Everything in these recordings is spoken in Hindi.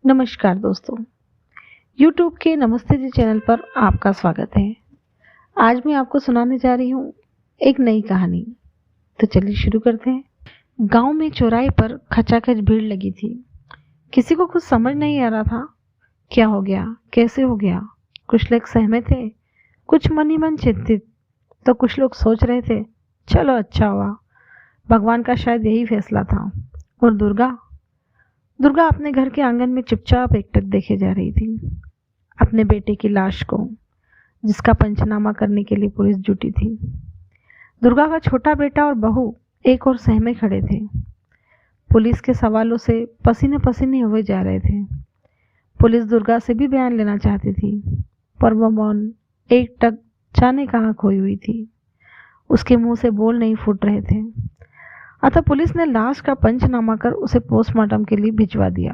नमस्कार दोस्तों। YouTube के नमस्ते जी चैनल पर आपका स्वागत है। आज मैं आपको सुनाने जा रही हूँ एक नई कहानी। तो चलिए शुरू करते हैं। गांव में चौराहे पर खचाखच भीड़ लगी थी। किसी को कुछ समझ नहीं आ रहा था, क्या हो गया, कैसे हो गया। कुछ लोग सहमे थे, कुछ मन ही मन चिंतित, तो कुछ लोग सोच रहे थे चलो अच्छा हुआ, भगवान का शायद यही फैसला था। और दुर्गा दुर्गा अपने घर के आंगन में चुपचाप एकटक देखे जा रही थी, अपने बेटे की लाश को, जिसका पंचनामा करने के लिए पुलिस जुटी थी। दुर्गा का छोटा बेटा और बहू एक और सहमे खड़े थे। पुलिस के सवालों से पसीने पसीने हुए जा रहे थे। पुलिस दुर्गा से भी बयान लेना चाहती थी, पर वह मौन एकटक जाने कहाँ खोई हुई थी। उसके मुंह से बोल नहीं फूट रहे थे। अतः पुलिस ने लाश का पंचनामा कर उसे पोस्टमार्टम के लिए भिजवा दिया।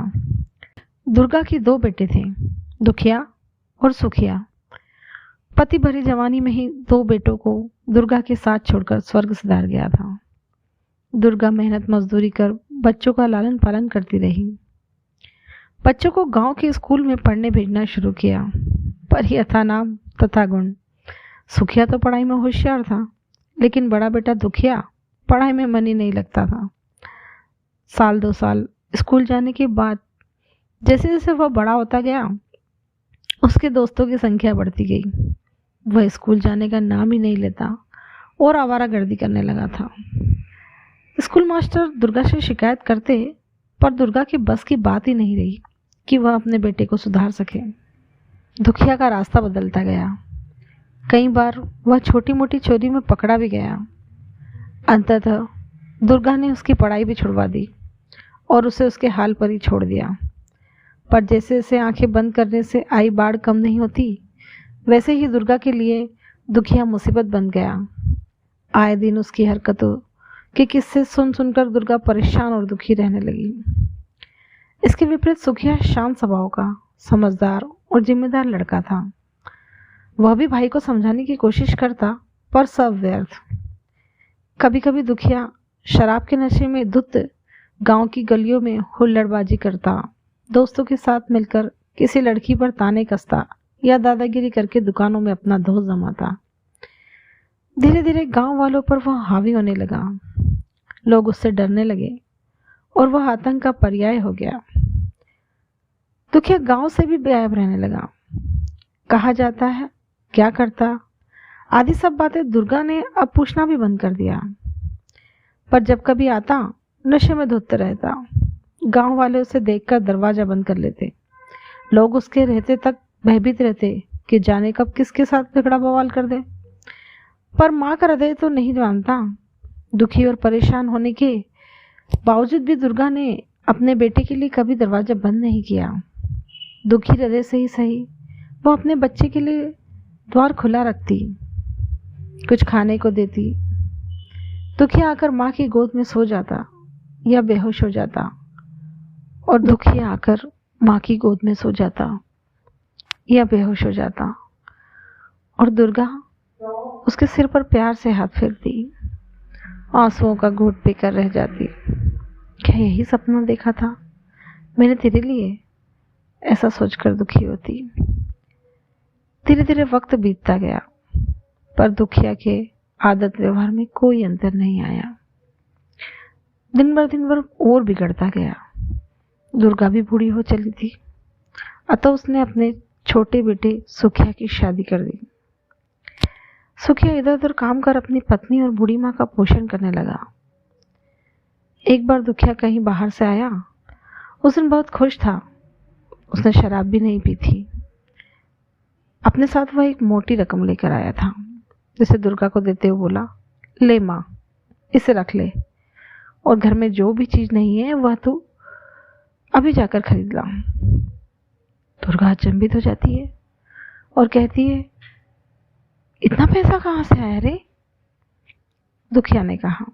दुर्गा की दो बेटे थे, दुखिया और सुखिया। पति भरी जवानी में ही दो बेटों को दुर्गा के साथ छोड़कर स्वर्ग सिधार गया था। दुर्गा मेहनत मजदूरी कर बच्चों का लालन पालन करती रही। बच्चों को गांव के स्कूल में पढ़ने भेजना शुरू किया, पर यथा नाम तथा गुण। सुखिया तो पढ़ाई में होशियार था, लेकिन बड़ा बेटा दुखिया पढ़ाई में मन ही नहीं लगता था। साल 2 साल स्कूल जाने के बाद जैसे जैसे वह बड़ा होता गया, उसके दोस्तों की संख्या बढ़ती गई। वह स्कूल जाने का नाम ही नहीं लेता और आवारागर्दी करने लगा था। स्कूल मास्टर दुर्गा से शिकायत करते, पर दुर्गा की बस की बात ही नहीं रही कि वह अपने बेटे को सुधार सके। दुखिया का रास्ता बदलता गया। कई बार वह छोटी मोटी चोरी में पकड़ा भी गया। अंततः दुर्गा ने उसकी पढ़ाई भी छुड़वा दी और उसे उसके हाल पर ही छोड़ दिया। पर जैसे जैसे आंखें बंद करने से आई बाढ़ कम नहीं होती, वैसे ही दुर्गा के लिए दुखिया मुसीबत बन गया। आए दिन उसकी हरकतों के किस्से सुन सुनकर दुर्गा परेशान और दुखी रहने लगी। इसके विपरीत सुखिया शांत स्वभाव का, समझदार और जिम्मेदार लड़का था। वह भी भाई को समझाने की कोशिश करता, पर सब व्यर्थ। कभी कभी दुखिया शराब के नशे में धुत गांव की गलियों में हुल्लड़बाजी करता, दोस्तों के साथ मिलकर किसी लड़की पर ताने कसता या दादागिरी करके दुकानों में अपना दोस्त जमाता। धीरे धीरे गांव वालों पर वह हावी होने लगा। लोग उससे डरने लगे और वह आतंक का पर्याय हो गया। दुखिया गांव से भी गायब रहने लगा। कहा जाता है, क्या करता आदि सब बातें दुर्गा ने अब पूछना भी बंद कर दिया। पर जब कभी आता, नशे में धुत रहता। गांव वाले उसे देखकर दरवाजा बंद कर लेते। लोग उसके रहते तक भयभीत रहते कि जाने कब किसके साथ झगड़ा बवाल कर दे। पर माँ का हृदय तो नहीं जानता। दुखी और परेशान होने के बावजूद भी दुर्गा ने अपने बेटे के लिए कभी दरवाजा बंद नहीं किया। दुखी हृदय से ही सही, वो अपने बच्चे के लिए द्वार खुला रखती, कुछ खाने को देती। दुखिया आकर माँ की गोद में सो जाता या बेहोश हो जाता, और दुखिया आकर माँ की गोद में सो जाता या बेहोश हो जाता, और दुर्गा उसके सिर पर प्यार से हाथ फेरती, आंसुओं का घूंट पीकर रह जाती। क्या यही सपना देखा था मैंने तेरे लिए? ऐसा सोचकर दुखी होती। धीरे धीरे वक्त बीतता गया, पर दुखिया के आदत व्यवहार में कोई अंतर नहीं आया। दिन भर और बिगड़ता गया। दुर्गा भी बूढ़ी हो चली थी, अतः उसने अपने छोटे बेटे सुखिया की शादी कर दी। सुखिया इधर उधर काम कर अपनी पत्नी और बूढ़ी माँ का पोषण करने लगा। एक बार दुखिया कहीं बाहर से आया। उस दिन बहुत खुश था। उसने शराब भी नहीं पी थी। अपने साथ वह एक मोटी रकम लेकर आया था, जिसे दुर्गा को देते हुए बोला, ले माँ, इसे रख ले, और घर में जो भी चीज नहीं है वह तू अभी जाकर खरीद ला। दुर्गा अचंभित हो जाती है और कहती है, इतना पैसा कहाँ से आया रे? दुखिया ने कहा,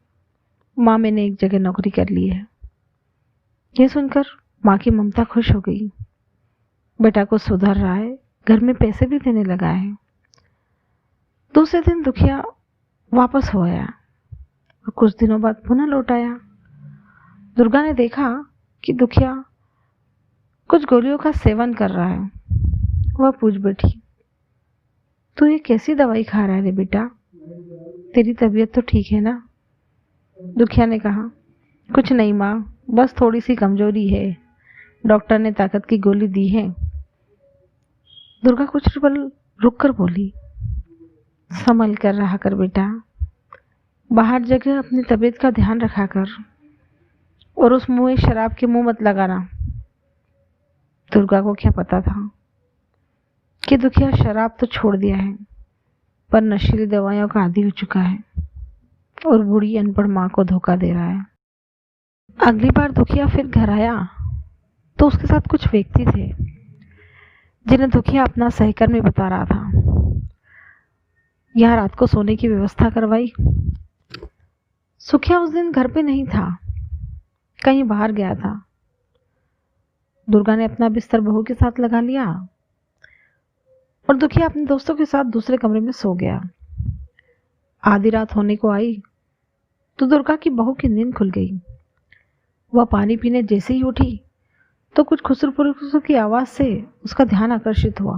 माँ मैंने एक जगह नौकरी कर ली है। यह सुनकर माँ की ममता खुश हो गई। बेटा को सुधर रहा है, घर में पैसे भी देने लगा है। दूसरे दिन दुखिया वापस हो आया और कुछ दिनों बाद पुनः लौट आया। दुर्गा ने देखा कि दुखिया कुछ गोलियों का सेवन कर रहा है। वह पूछ बैठी, तू ये कैसी दवाई खा रहा है रे बेटा? तेरी तबीयत तो ठीक है ना? दुखिया ने कहा, कुछ नहीं माँ, बस थोड़ी सी कमजोरी है, डॉक्टर ने ताकत की गोली दी है। दुर्गा कुछ पल रुक कर बोली, संभल कर रहा कर बेटा, बाहर जगह अपनी तबीयत का ध्यान रखा कर, और उस मुंह शराब के मुंह मत लगाना। दुर्गा को क्या पता था कि दुखिया शराब तो छोड़ दिया है, पर नशीली दवाइयों का आदी हो चुका है और बूढ़ी अनपढ़ माँ को धोखा दे रहा है। अगली बार दुखिया फिर घर आया तो उसके साथ कुछ व्यक्ति थे जिन्हें दुखिया अपना सहकर्मी बता रहा था। यह रात को सोने की व्यवस्था करवाई। सुखिया उस दिन घर पे नहीं था, कहीं बाहर गया था। दुर्गा ने अपना बिस्तर बहू के साथ लगा लिया और दुखिया अपने दोस्तों के साथ दूसरे कमरे में सो गया। आधी रात होने को आई तो दुर्गा की बहू की नींद खुल गई। वह पानी पीने जैसे ही उठी तो कुछ खुसर फुसर की आवाज से उसका ध्यान आकर्षित हुआ।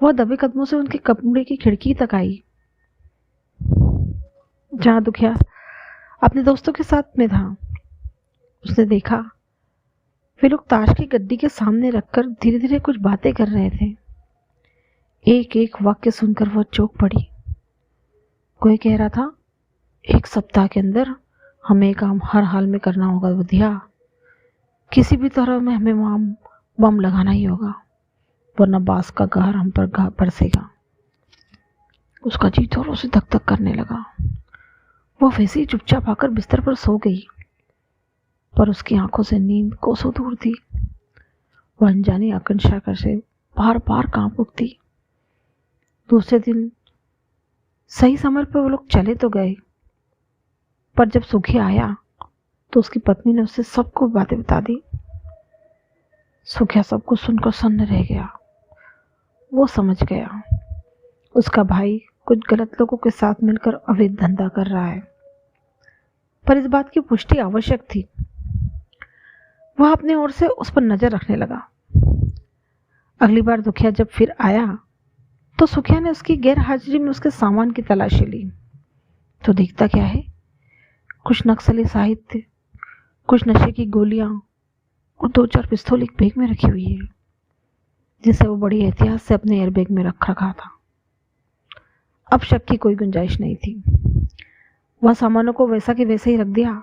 वह दबे कदमों से उनके कमरे की खिड़की तक आई जहां दुखिया अपने दोस्तों के साथ में था। उसने देखा वे लोग ताश की गड्डी के सामने रखकर धीरे धीरे कुछ बातें कर रहे थे। एक एक वाक्य सुनकर वह चौंक पड़ी। कोई कह रहा था, 1 सप्ताह के अंदर हमें काम हर हाल में करना होगा बुधिया, किसी भी तरह में हमें बम लगाना ही होगा, वरना बास का कहर हम पर बरसेगा। उसका जी जोरों से धक धक करने लगा। वह वैसे ही चुपचाप आकर बिस्तर पर सो गई, पर उसकी आंखों से नींद कोसों दूर थी। वह अनजानी आकांक्षा कर से बार बार कांप उठती। दूसरे दिन सही समय पर वो लोग चले तो गए, पर जब सुखिया आया तो उसकी पत्नी ने उससे सबको बातें बता दी। सुखिया सबको सुनकर सन्न रह गया। वो समझ गया उसका भाई कुछ गलत लोगों के साथ मिलकर अवैध धंधा कर रहा है, पर इस बात की पुष्टि आवश्यक थी। वह अपने ओर से उस पर नजर रखने लगा। अगली बार दुखिया जब फिर आया तो सुखिया ने उसकी गैर हाजिरी में उसके सामान की तलाशी ली तो देखता क्या है, कुछ नक्सली साहित्य, कुछ नशे की गोलियां और 2-4 पिस्तौल एक बैग में रखी हुई है, जिसे वो बड़ी एहतियात से अपने एयरबैग में रखा था। अब शक की कोई गुंजाइश नहीं थी। वह सामानों को वैसा के वैसे ही रख दिया।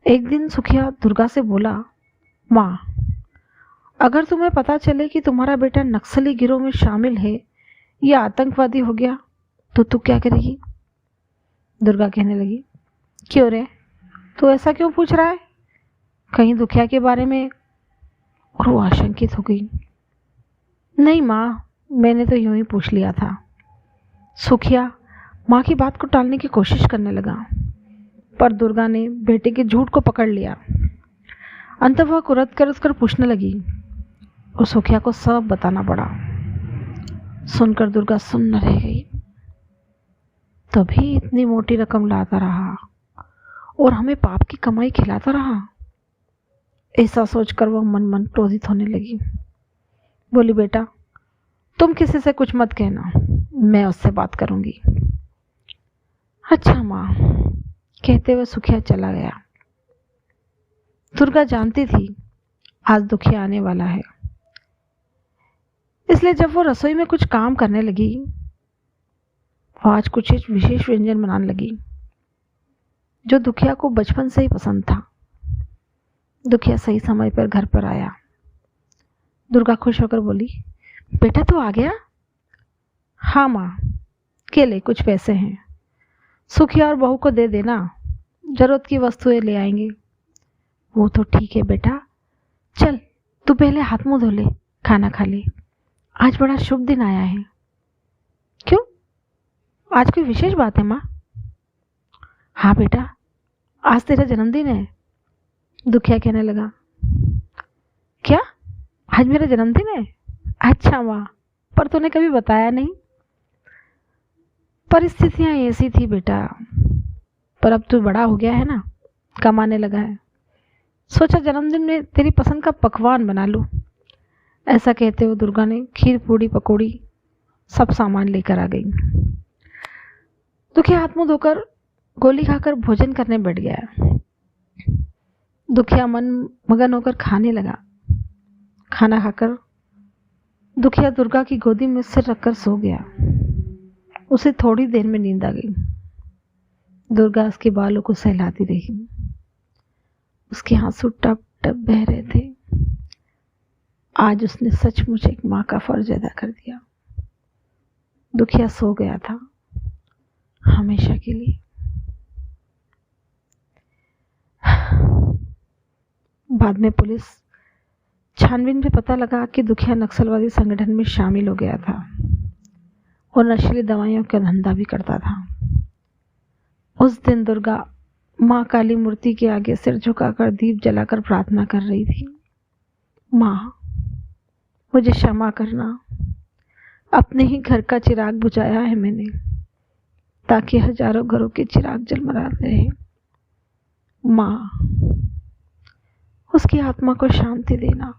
एक दिन सुखिया दुर्गा से बोला, माँ, अगर तुम्हें पता चले कि तुम्हारा बेटा नक्सली गिरोह में शामिल है या आतंकवादी हो गया तो तू क्या करेगी? दुर्गा कहने लगी, क्यों रे, तू ऐसा क्यों पूछ रहा है? कहीं दुखिया के बारे में? और वो आशंकित हो गई। नहीं माँ, मैंने तो यूं ही पूछ लिया था। सुखिया माँ की बात को टालने की कोशिश करने लगा, पर दुर्गा ने बेटे के झूठ को पकड़ लिया। अंत वह कुरद कर उसकर पूछने लगी और सुखिया को सब बताना पड़ा। सुनकर दुर्गा सुन्न रह गई। तभी इतनी मोटी रकम लाता रहा और हमें पाप की कमाई खिलाता रहा, ऐसा सोचकर वह मन मन क्रोधित होने लगी। बोली, बेटा तुम किसी से कुछ मत कहना, मैं उससे बात करूंगी। अच्छा माँ, कहते हुए सुखिया चला गया। दुर्गा जानती थी आज दुखिया आने वाला है, इसलिए जब वो रसोई में कुछ काम करने लगी, वो आज कुछ विशेष व्यंजन बनाने लगी जो दुखिया को बचपन से ही पसंद था। दुखिया सही समय पर घर पर आया। दुर्गा खुश होकर बोली, बेटा तू आ गया? हाँ माँ, केले कुछ पैसे हैं, सुखिया और बहू को दे देना, जरूरत की वस्तुएं ले आएंगे। वो तो ठीक है बेटा, चल तू पहले हाथ मुंह धो ले, खाना खा ले, आज बड़ा शुभ दिन आया है। क्यों, आज कोई विशेष बात है माँ? हाँ बेटा, आज तेरा जन्मदिन है। दुखिया कहने लगा, क्या आज मेरा जन्मदिन है? अच्छा माँ, पर तूने कभी बताया नहीं। परिस्थितियां ऐसी थी बेटा, पर अब तू बड़ा हो गया है ना, कमाने लगा है, सोचा जन्मदिन में तेरी पसंद का पकवान बना लूं। ऐसा कहते हुए दुर्गा ने खीर पूड़ी पकौड़ी सब सामान लेकर आ गई। दुखिया हाथ मुंह धोकर गोली खाकर भोजन करने बैठ गया। दुखिया मन मगन होकर खाने लगा। खाना खाकर दुखिया दुर्गा की गोदी में सिर रखकर सो गया। उसे थोड़ी देर में नींद आ गई। दुर्गा उसके बालों को सहलाती रही। उसके आंसू टप टप बह रहे थे। आज उसने सचमुच एक माँ का फर्ज अदा कर दिया। दुखिया सो गया था हमेशा के लिए। बाद में पुलिस छानबीन में पता लगा कि दुखिया नक्सलवादी संगठन में शामिल हो गया था और नशीली दवाइयों का धंधा भी करता था। उस दिन दुर्गा माँ काली मूर्ति के आगे सिर झुकाकर दीप जलाकर प्रार्थना कर रही थी। माँ, मुझे क्षमा करना। अपने ही घर का चिराग बुझाया है मैंने, ताकि हजारों घरों के चिराग जलमलाते रहे। माँ, उसकी आत्मा को शांति देना।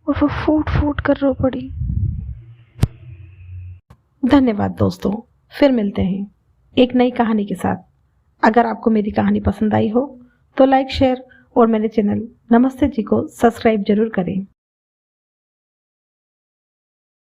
और वो फूट फूट कर रो पड़ी। धन्यवाद दोस्तों, फिर मिलते हैं एक नई कहानी के साथ। अगर आपको मेरी कहानी पसंद आई हो तो लाइक शेयर और मेरे चैनल नमस्ते जी को सब्सक्राइब जरूर करें।